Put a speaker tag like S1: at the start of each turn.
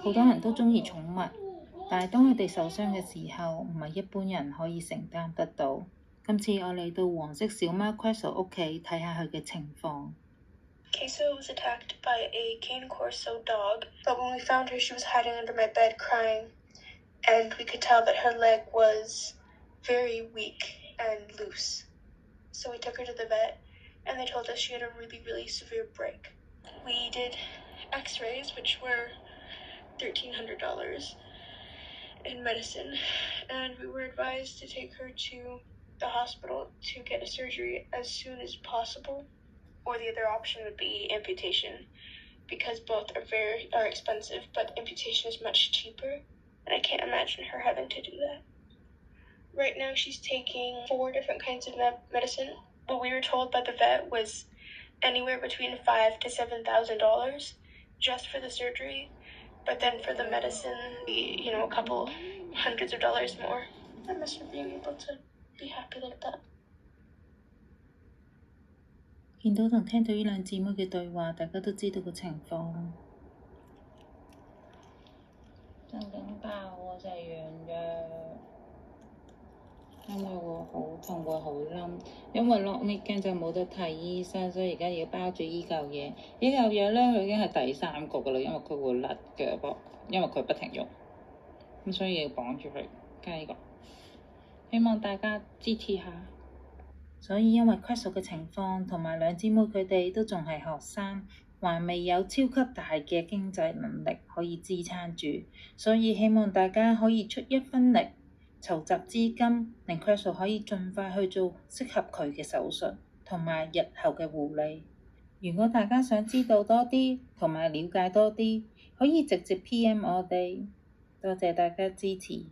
S1: 好多人都鍾意寵物，但係當佢哋受傷嘅時候，唔係一般人可以承擔得到。今次我嚟到黃色小貓 Queso 屋企睇下佢嘅情況。
S2: Queso was attacked by a cane corso dog, but when we found her, she was hiding under my bed crying, and we could tell that her leg was very weak and loose. So we took her to the vet, and they told us she had a really, really severe break. We did x-rays, which were $1,300 in medicine, and we were advised to take her to the hospital to get a surgery as soon as possible, or the other option would be amputation, because both are expensive, but amputation is much cheaper, and I can't imagine her having to do that. Right now she's taking 4 different kinds of medicine. What we were told by the vet was anywhere between $5,000 to $7,000 just for the surgery, but then for the medicine, a couple hundreds of dollars more. I miss her being able to be happy like that.
S1: 見到同聽到呢兩姊妹嘅對話，大家都知道個情況。震緊爆喎，隻軟弱，因為會好痛，會好冧。因為落尾驚就冇得睇醫生，所以而家要包住依嚿嘢。依嚿嘢咧，佢已經係第3個㗎啦，因為佢會甩嘅噃，因為佢不停喐，咁所以要綁住佢加呢個。希望大家支持下。所以因為 Queso 嘅情況同埋兩姊妹佢哋都仲係學生，還未有超級大嘅經濟能力可以支撐住，所以希望大家可以出一分力，籌集資金，令 Queso 可以盡快去做適合佢嘅手術，同埋日後嘅護理。如果大家想知道多啲，同埋了解多啲，可以直接 PM 我哋。多謝大家支持。